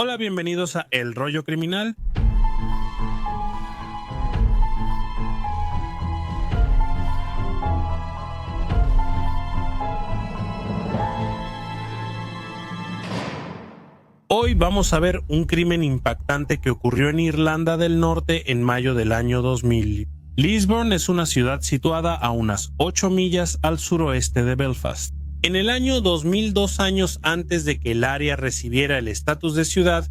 Hola, bienvenidos a El Rollo Criminal. Hoy vamos a ver un crimen impactante que ocurrió en Irlanda del Norte en mayo del año 2000. Lisburn es una ciudad situada a unas 8 millas al suroeste de Belfast. En el año 2000, 2 años antes de que el área recibiera el estatus de ciudad,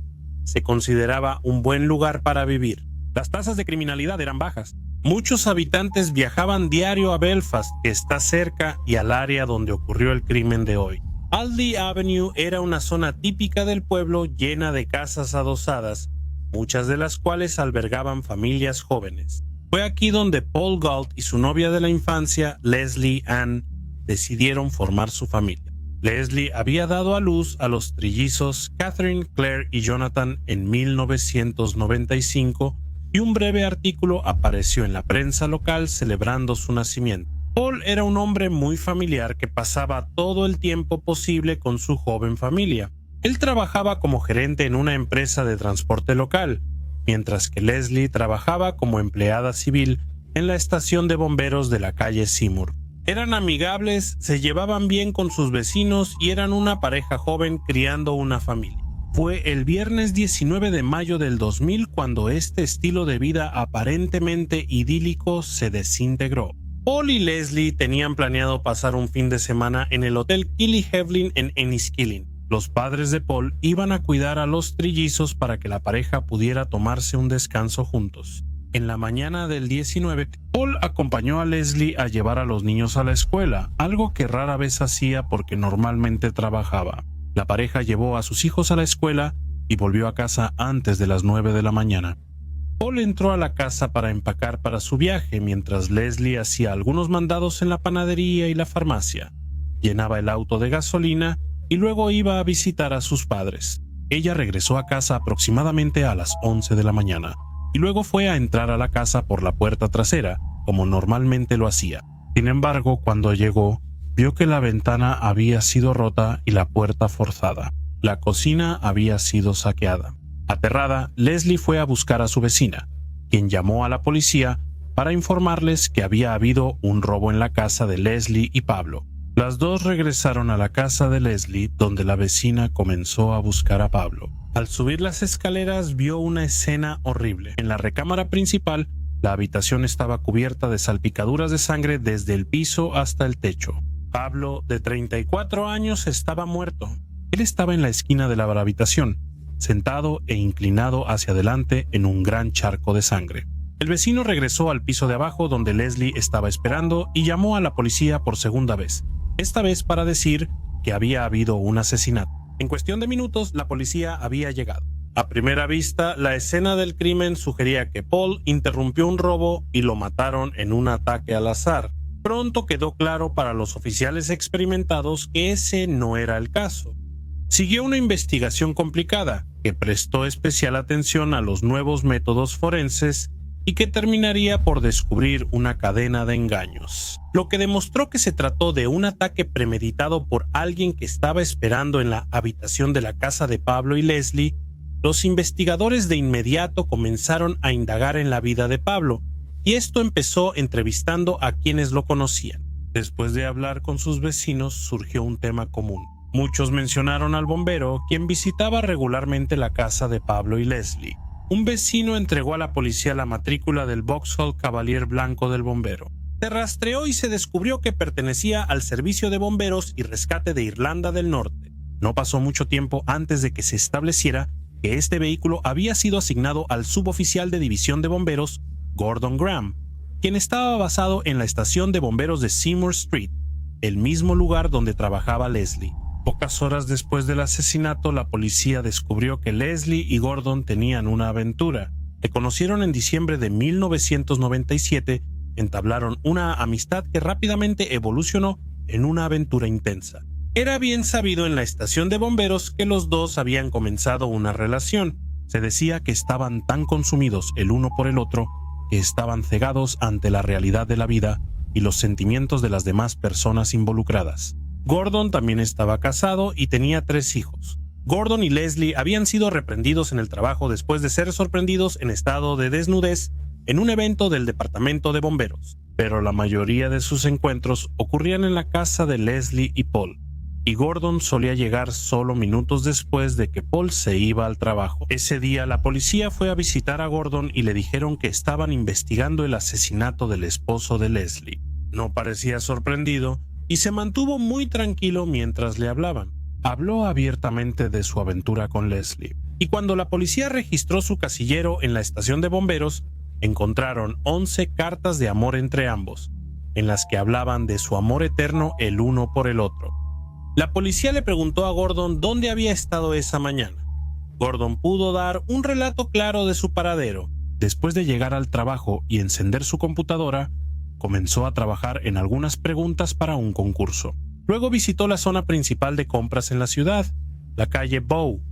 se consideraba un buen lugar para vivir. Las tasas de criminalidad eran bajas. Muchos habitantes viajaban diario a Belfast, que está cerca, y al área donde ocurrió el crimen de hoy. Aldie Avenue era una zona típica del pueblo llena de casas adosadas, muchas de las cuales albergaban familias jóvenes. Fue aquí donde Paul Galt y su novia de la infancia, Leslie Ann, decidieron formar su familia. Leslie había dado a luz a los trillizos Catherine, Claire y Jonathan en 1995 y un breve artículo apareció en la prensa local celebrando su nacimiento. Paul era un hombre muy familiar que pasaba todo el tiempo posible con su joven familia. Él trabajaba como gerente en una empresa de transporte local, mientras que Leslie trabajaba como empleada civil en la estación de bomberos de la calle Seymour. Eran amigables, se llevaban bien con sus vecinos y eran una pareja joven criando una familia. Fue el viernes 19 de mayo del 2000 cuando este estilo de vida aparentemente idílico se desintegró. Paul y Leslie tenían planeado pasar un fin de semana en el Hotel Killyhevlin en Enniskillen. Los padres de Paul iban a cuidar a los trillizos para que la pareja pudiera tomarse un descanso juntos. En la mañana del 19, Paul acompañó a Leslie a llevar a los niños a la escuela, algo que rara vez hacía porque normalmente trabajaba. La pareja llevó a sus hijos a la escuela y volvió a casa antes de las 9 de la mañana. Paul entró a la casa para empacar para su viaje mientras Leslie hacía algunos mandados en la panadería y la farmacia. Llenaba el auto de gasolina y luego iba a visitar a sus padres. Ella regresó a casa aproximadamente a las 11 de la mañana y luego fue a entrar a la casa por la puerta trasera, como normalmente lo hacía. Sin embargo, cuando llegó, vio que la ventana había sido rota y la puerta forzada. La cocina había sido saqueada. Aterrada, Leslie fue a buscar a su vecina, quien llamó a la policía para informarles que había habido un robo en la casa de Leslie y Pablo. Las dos regresaron a la casa de Leslie, donde la vecina comenzó a buscar a Pablo. Al subir las escaleras vio una escena horrible. En la recámara principal, la habitación estaba cubierta de salpicaduras de sangre desde el piso hasta el techo. Pablo, de 34 años, estaba muerto. Él estaba en la esquina de la habitación, sentado e inclinado hacia adelante en un gran charco de sangre. El vecino regresó al piso de abajo donde Leslie estaba esperando y llamó a la policía por segunda vez, esta vez para decir que había habido un asesinato. En cuestión de minutos, la policía había llegado. A primera vista, la escena del crimen sugería que Paul interrumpió un robo y lo mataron en un ataque al azar. Pronto quedó claro para los oficiales experimentados que ese no era el caso. Siguió una investigación complicada, que prestó especial atención a los nuevos métodos forenses y que terminaría por descubrir una cadena de engaños, lo que demostró que se trató de un ataque premeditado por alguien que estaba esperando en la habitación de la casa de Pablo y Leslie. Los investigadores de inmediato comenzaron a indagar en la vida de Pablo, y esto empezó entrevistando a quienes lo conocían. Después de hablar con sus vecinos, surgió un tema común. Muchos mencionaron al bombero, quien visitaba regularmente la casa de Pablo y Leslie. Un vecino entregó a la policía la matrícula del Vauxhall Cavalier blanco del bombero. Se rastreó y se descubrió que pertenecía al Servicio de Bomberos y Rescate de Irlanda del Norte. No pasó mucho tiempo antes de que se estableciera que este vehículo había sido asignado al suboficial de división de bomberos Gordon Graham, quien estaba basado en la estación de bomberos de Seymour Street, el mismo lugar donde trabajaba Leslie. Pocas horas después del asesinato, la policía descubrió que Leslie y Gordon tenían una aventura. Se conocieron en diciembre de 1997, entablaron una amistad que rápidamente evolucionó en una aventura intensa. Era bien sabido en la estación de bomberos que los dos habían comenzado una relación. Se decía que estaban tan consumidos el uno por el otro que estaban cegados ante la realidad de la vida y los sentimientos de las demás personas involucradas. Gordon también estaba casado y tenía 3 hijos. Gordon y Leslie habían sido reprendidos en el trabajo después de ser sorprendidos en estado de desnudez en un evento del departamento de bomberos, pero la mayoría de sus encuentros ocurrían en la casa de Leslie y Paul, y Gordon solía llegar solo minutos después de que Paul se iba al trabajo. Ese día la policía fue a visitar a Gordon y le dijeron que estaban investigando el asesinato del esposo de Leslie. No parecía sorprendido y se mantuvo muy tranquilo mientras le hablaban. Habló abiertamente de su aventura con Leslie, y cuando la policía registró su casillero en la estación de bomberos, encontraron 11 cartas de amor entre ambos, en las que hablaban de su amor eterno el uno por el otro. La policía le preguntó a Gordon dónde había estado esa mañana. Gordon pudo dar un relato claro de su paradero. Después de llegar al trabajo y encender su computadora, comenzó a trabajar en algunas preguntas para un concurso. Luego visitó la zona principal de compras en la ciudad, la calle Bow,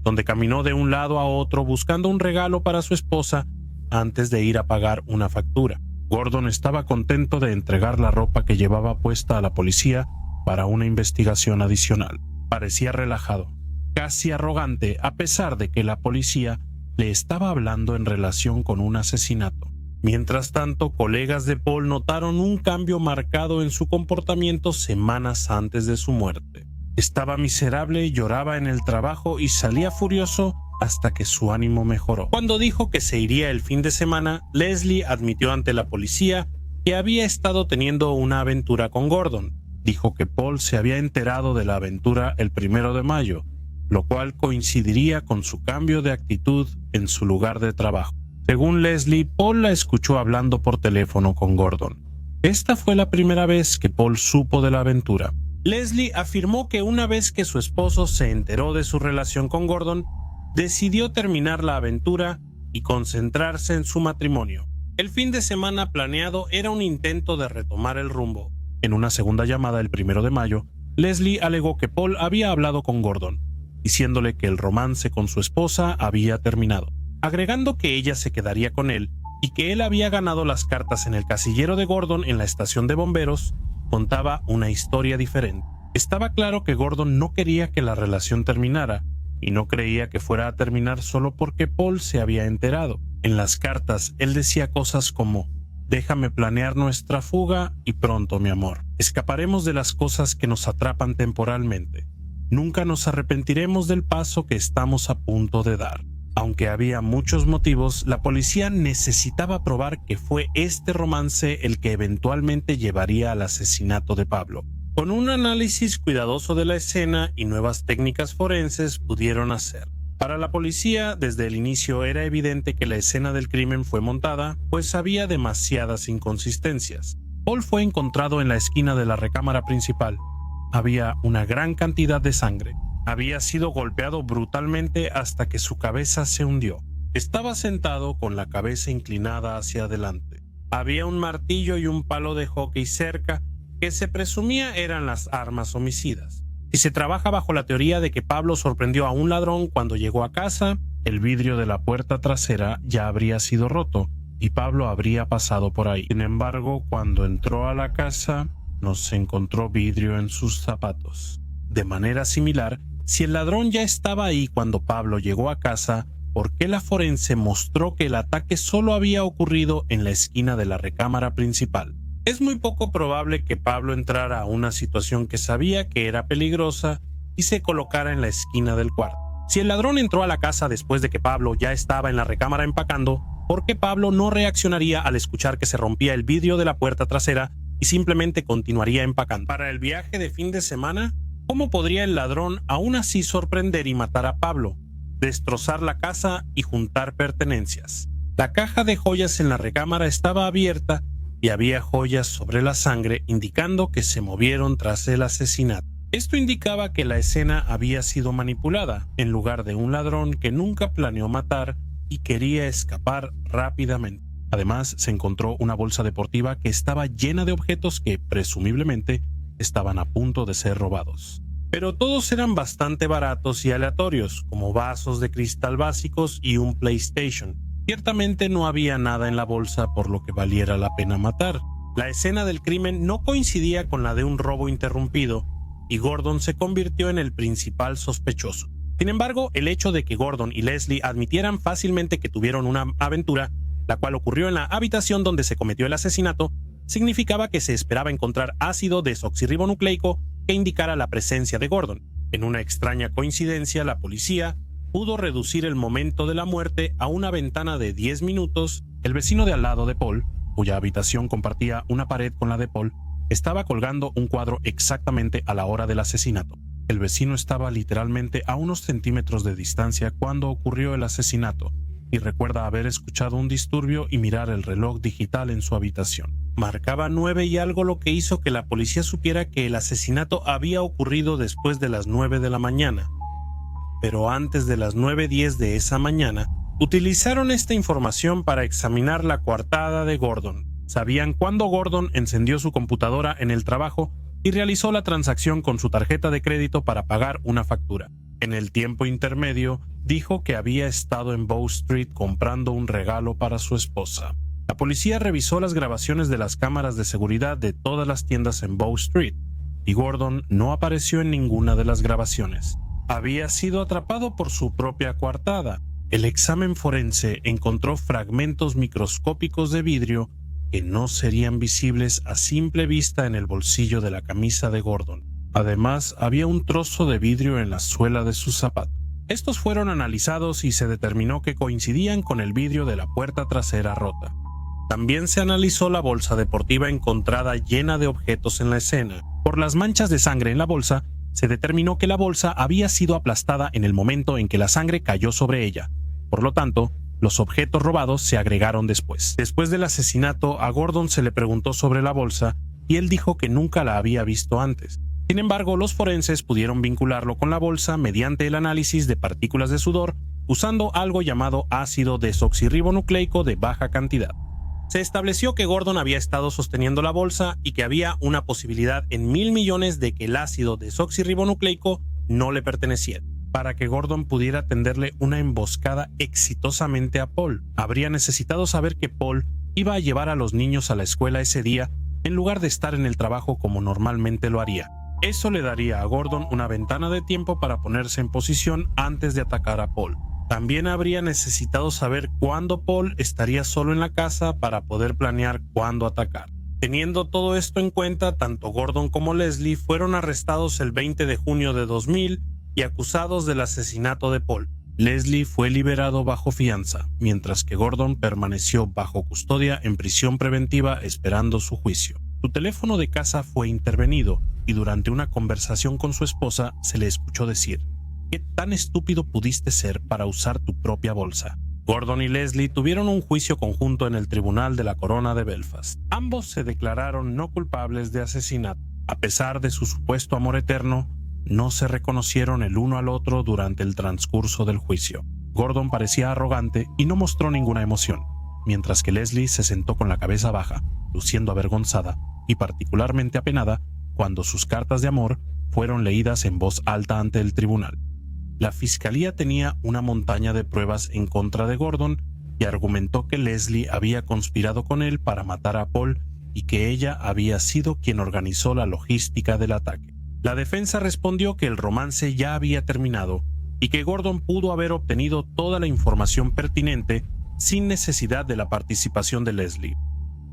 donde caminó de un lado a otro buscando un regalo para su esposa antes de ir a pagar una factura. Gordon estaba contento de entregar la ropa que llevaba puesta a la policía para una investigación adicional. Parecía relajado, casi arrogante, a pesar de que la policía le estaba hablando en relación con un asesinato. Mientras tanto, colegas de Paul notaron un cambio marcado en su comportamiento semanas antes de su muerte. Estaba miserable, lloraba en el trabajo y salía furioso hasta que su ánimo mejoró. Cuando dijo que se iría el fin de semana, Leslie admitió ante la policía que había estado teniendo una aventura con Gordon. Dijo que Paul se había enterado de la aventura el 1 de mayo, lo cual coincidiría con su cambio de actitud en su lugar de trabajo. Según Leslie, Paul la escuchó hablando por teléfono con Gordon. Esta fue la primera vez que Paul supo de la aventura. Leslie afirmó que una vez que su esposo se enteró de su relación con Gordon, decidió terminar la aventura y concentrarse en su matrimonio. El fin de semana planeado era un intento de retomar el rumbo. En una segunda llamada el 1 de mayo, Leslie alegó que Paul había hablado con Gordon, diciéndole que el romance con su esposa había terminado, agregando que ella se quedaría con él y que él había ganado las cartas en el casillero de Gordon en la estación de bomberos. Contaba una historia diferente. Estaba claro que Gordon no quería que la relación terminara y no creía que fuera a terminar solo porque Paul se había enterado. En las cartas él decía cosas como: déjame planear nuestra fuga y pronto, mi amor. Escaparemos de las cosas que nos atrapan temporalmente. Nunca nos arrepentiremos del paso que estamos a punto de dar. Aunque había muchos motivos, la policía necesitaba probar que fue este romance el que eventualmente llevaría al asesinato de Pablo. Con un análisis cuidadoso de la escena y nuevas técnicas forenses pudieron hacer. Para la policía, desde el inicio era evidente que la escena del crimen fue montada, pues había demasiadas inconsistencias. Paul fue encontrado en la esquina de la recámara principal. Había una gran cantidad de sangre. Había sido golpeado brutalmente hasta que su cabeza se hundió. Estaba sentado con la cabeza inclinada hacia adelante. Había un martillo y un palo de hockey cerca que se presumía eran las armas homicidas. Si se trabaja bajo la teoría de que Pablo sorprendió a un ladrón cuando llegó a casa, el vidrio de la puerta trasera ya habría sido roto y Pablo habría pasado por ahí. Sin embargo, cuando entró a la casa, no se encontró vidrio en sus zapatos. De manera similar, si el ladrón ya estaba ahí cuando Pablo llegó a casa, ¿por qué la forense mostró que el ataque solo había ocurrido en la esquina de la recámara principal? Es muy poco probable que Pablo entrara a una situación que sabía que era peligrosa y se colocara en la esquina del cuarto. Si el ladrón entró a la casa después de que Pablo ya estaba en la recámara empacando, ¿por qué Pablo no reaccionaría al escuchar que se rompía el vidrio de la puerta trasera y simplemente continuaría empacando? Para el viaje de fin de semana, ¿cómo podría el ladrón aún así sorprender y matar a Pablo, destrozar la casa y juntar pertenencias? La caja de joyas en la recámara estaba abierta y había joyas sobre la sangre indicando que se movieron tras el asesinato. Esto indicaba que la escena había sido manipulada, en lugar de un ladrón que nunca planeó matar y quería escapar rápidamente. Además, se encontró una bolsa deportiva que estaba llena de objetos que, presumiblemente, estaban a punto de ser robados. Pero todos eran bastante baratos y aleatorios, como vasos de cristal básicos y un PlayStation. Ciertamente no había nada en la bolsa por lo que valiera la pena matar. La escena del crimen no coincidía con la de un robo interrumpido y Gordon se convirtió en el principal sospechoso. Sin embargo, el hecho de que Gordon y Leslie admitieran fácilmente que tuvieron una aventura, la cual ocurrió en la habitación donde se cometió el asesinato, significaba que se esperaba encontrar ácido desoxirribonucleico que indicara la presencia de Gordon. En una extraña coincidencia, la policía pudo reducir el momento de la muerte a una ventana de 10 minutos. El vecino de al lado de Paul, cuya habitación compartía una pared con la de Paul, estaba colgando un cuadro exactamente a la hora del asesinato. El vecino estaba literalmente a unos centímetros de distancia cuando ocurrió el asesinato y recuerda haber escuchado un disturbio y mirar el reloj digital en su habitación. Marcaba 9 y algo, lo que hizo que la policía supiera que el asesinato había ocurrido después de las 9 de la mañana. Pero antes de las 9:10 de esa mañana, utilizaron esta información para examinar la coartada de Gordon. Sabían cuándo Gordon encendió su computadora en el trabajo y realizó la transacción con su tarjeta de crédito para pagar una factura. En el tiempo intermedio, dijo que había estado en Bow Street comprando un regalo para su esposa. La policía revisó las grabaciones de las cámaras de seguridad de todas las tiendas en Bow Street, y Gordon no apareció en ninguna de las grabaciones. Había sido atrapado por su propia coartada. El examen forense encontró fragmentos microscópicos de vidrio que no serían visibles a simple vista en el bolsillo de la camisa de Gordon. Además, había un trozo de vidrio en la suela de su zapato. Estos fueron analizados y se determinó que coincidían con el vidrio de la puerta trasera rota. También se analizó la bolsa deportiva encontrada llena de objetos en la escena. Por las manchas de sangre en la bolsa, se determinó que la bolsa había sido aplastada en el momento en que la sangre cayó sobre ella. Por lo tanto, los objetos robados se agregaron después. Después del asesinato, a Gordon se le preguntó sobre la bolsa y él dijo que nunca la había visto antes. Sin embargo, los forenses pudieron vincularlo con la bolsa mediante el análisis de partículas de sudor usando algo llamado ácido desoxirribonucleico de baja cantidad. Se estableció que Gordon había estado sosteniendo la bolsa y que había una posibilidad en 1,000 millones de que el ácido desoxirribonucleico no le perteneciera. Para que Gordon pudiera tenderle una emboscada exitosamente a Paul, habría necesitado saber que Paul iba a llevar a los niños a la escuela ese día en lugar de estar en el trabajo como normalmente lo haría. Eso le daría a Gordon una ventana de tiempo para ponerse en posición antes de atacar a Paul. También habría necesitado saber cuándo Paul estaría solo en la casa para poder planear cuándo atacar. Teniendo todo esto en cuenta, tanto Gordon como Leslie fueron arrestados el 20 de junio de 2000 y acusados del asesinato de Paul. Leslie fue liberado bajo fianza, mientras que Gordon permaneció bajo custodia en prisión preventiva esperando su juicio. Su teléfono de casa fue intervenido y durante una conversación con su esposa se le escuchó decir: ¿qué tan estúpido pudiste ser para usar tu propia bolsa? Gordon y Leslie tuvieron un juicio conjunto en el Tribunal de la Corona de Belfast. Ambos se declararon no culpables de asesinato. A pesar de su supuesto amor eterno, no se reconocieron el uno al otro durante el transcurso del juicio. Gordon parecía arrogante y no mostró ninguna emoción, mientras que Leslie se sentó con la cabeza baja, luciendo avergonzada y particularmente apenada cuando sus cartas de amor fueron leídas en voz alta ante el tribunal. La fiscalía tenía una montaña de pruebas en contra de Gordon y argumentó que Leslie había conspirado con él para matar a Paul y que ella había sido quien organizó la logística del ataque. La defensa respondió que el romance ya había terminado y que Gordon pudo haber obtenido toda la información pertinente sin necesidad de la participación de Leslie.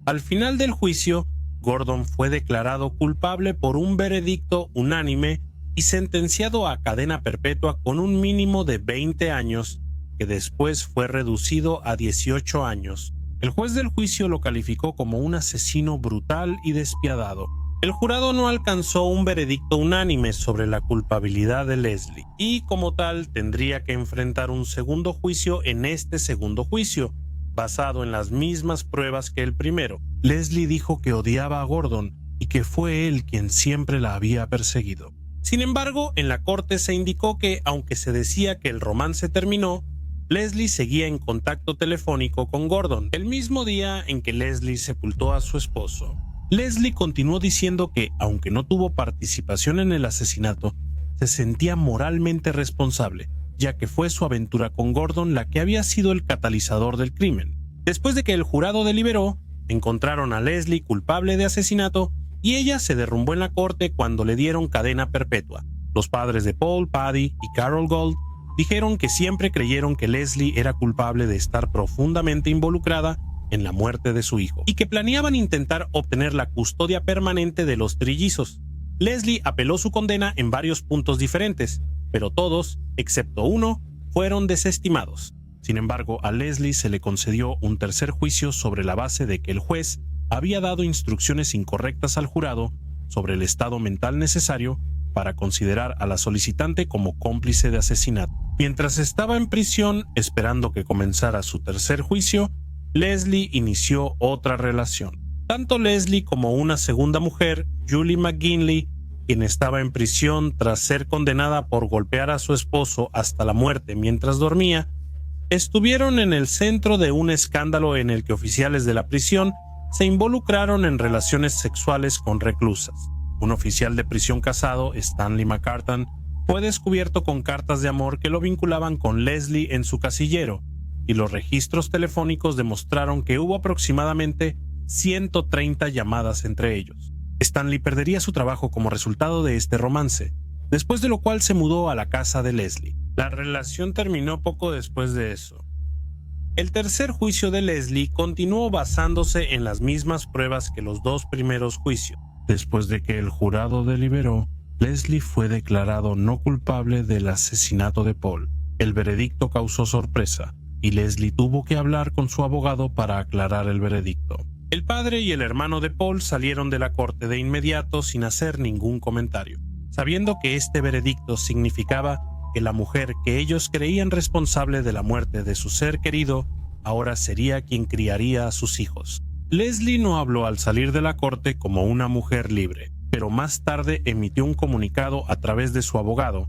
Al final del juicio, Gordon fue declarado culpable por un veredicto unánime y sentenciado a cadena perpetua con un mínimo de 20 años, que después fue reducido a 18 años. El juez del juicio lo calificó como un asesino brutal y despiadado. El jurado no alcanzó un veredicto unánime sobre la culpabilidad de Leslie y, como tal, tendría que enfrentar un segundo juicio en este segundo juicio, basado en las mismas pruebas que el primero. Leslie dijo que odiaba a Gordon y que fue él quien siempre la había perseguido. Sin embargo, en la corte se indicó que, aunque se decía que el romance terminó, Leslie seguía en contacto telefónico con Gordon el mismo día en que Leslie sepultó a su esposo. Leslie continuó diciendo que, aunque no tuvo participación en el asesinato, se sentía moralmente responsable, ya que fue su aventura con Gordon la que había sido el catalizador del crimen. Después de que el jurado deliberó, encontraron a Leslie culpable de asesinato y ella se derrumbó en la corte cuando le dieron cadena perpetua. Los padres de Paul, Paddy y Carol Gold dijeron que siempre creyeron que Leslie era culpable de estar profundamente involucrada en la muerte de su hijo y que planeaban intentar obtener la custodia permanente de los trillizos. Leslie apeló su condena en varios puntos diferentes, pero todos, excepto uno, fueron desestimados. Sin embargo, a Leslie se le concedió un tercer juicio sobre la base de que el juez había dado instrucciones incorrectas al jurado sobre el estado mental necesario para considerar a la solicitante como cómplice de asesinato. Mientras estaba en prisión esperando que comenzara su tercer juicio, Leslie inició otra relación. Tanto Leslie como una segunda mujer, Julie McGinley, quien estaba en prisión tras ser condenada por golpear a su esposo hasta la muerte mientras dormía, estuvieron en el centro de un escándalo en el que oficiales de la prisión se involucraron en relaciones sexuales con reclusas. Un oficial de prisión casado, Stanley McCartan, fue descubierto con cartas de amor que lo vinculaban con Leslie en su casillero, y los registros telefónicos demostraron que hubo aproximadamente 130 llamadas entre ellos. Stanley perdería su trabajo como resultado de este romance, después de lo cual se mudó a la casa de Leslie. La relación terminó poco después de eso. El tercer juicio de Leslie continuó basándose en las mismas pruebas que los dos primeros juicios. Después de que el jurado deliberó, Leslie fue declarado no culpable del asesinato de Paul. El veredicto causó sorpresa, y Leslie tuvo que hablar con su abogado para aclarar el veredicto. El padre y el hermano de Paul salieron de la corte de inmediato sin hacer ningún comentario, sabiendo que este veredicto significaba que la mujer que ellos creían responsable de la muerte de su ser querido ahora sería quien criaría a sus hijos. Leslie no habló al salir de la corte como una mujer libre, pero más tarde emitió un comunicado a través de su abogado,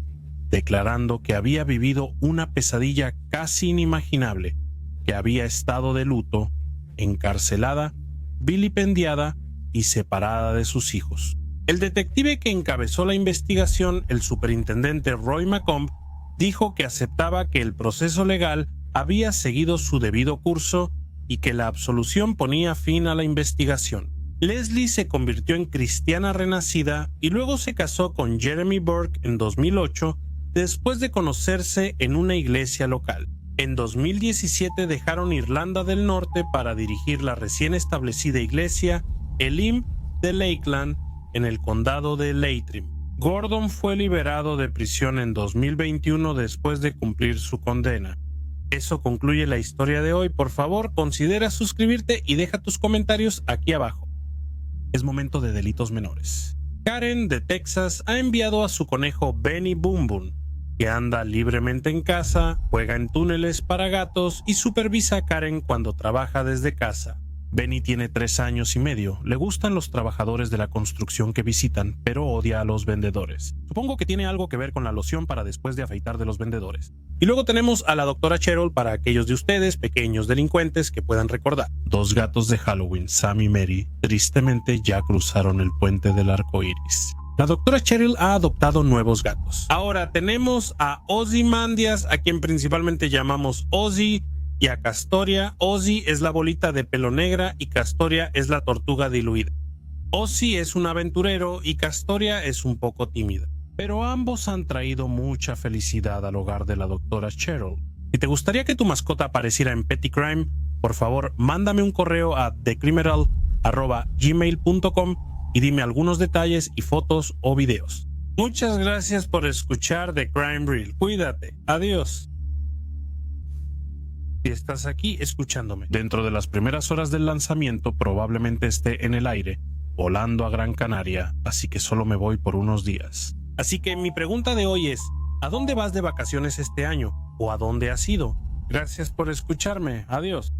declarando que había vivido una pesadilla casi inimaginable, que había estado de luto, encarcelada, vilipendiada y separada de sus hijos. El detective que encabezó la investigación, el superintendente Roy McComb, dijo que aceptaba que el proceso legal había seguido su debido curso y que la absolución ponía fin a la investigación. Leslie se convirtió en cristiana renacida y luego se casó con Jeremy Burke en 2008 después de conocerse en una iglesia local. En 2017 dejaron Irlanda del Norte para dirigir la recién establecida iglesia Elim de Lakeland en el condado de Leitrim. Gordon fue liberado de prisión en 2021 después de cumplir su condena. Eso concluye la historia de hoy. Por favor, considera suscribirte y deja tus comentarios aquí abajo. Es momento de delitos menores. Karen de Texas ha enviado a su conejo Benny Boom Boom, que anda libremente en casa, juega en túneles para gatos y supervisa a Karen cuando trabaja desde casa. Benny tiene 3 años y medio, le gustan los trabajadores de la construcción que visitan, pero odia a los vendedores. Supongo que tiene algo que ver con la loción para después de afeitar de los vendedores. Y luego tenemos a la doctora Cheryl para aquellos de ustedes, pequeños delincuentes, que puedan recordar. 2 gatos de Halloween, Sam y Mary, tristemente ya cruzaron el puente del arco iris. La doctora Cheryl ha adoptado nuevos gatos. Ahora tenemos a Ozymandias, a quien principalmente llamamos Ozzy, y a Castoria. Ozzy es la bolita de pelo negra y Castoria es la tortuga diluida. Ozzy es un aventurero y Castoria es un poco tímida, pero ambos han traído mucha felicidad al hogar de la doctora Cheryl. Si te gustaría que tu mascota apareciera en Petty Crime, por favor mándame un correo a thecriminal@gmail.com y dime algunos detalles y fotos o videos. Muchas gracias por escuchar The Crime Reel. Cuídate. Adiós. Si estás aquí escuchándome, dentro de las primeras horas del lanzamiento probablemente esté en el aire, volando a Gran Canaria, así que solo me voy por unos días. Así que mi pregunta de hoy es, ¿a dónde vas de vacaciones este año? ¿O a dónde has ido? Gracias por escucharme. Adiós.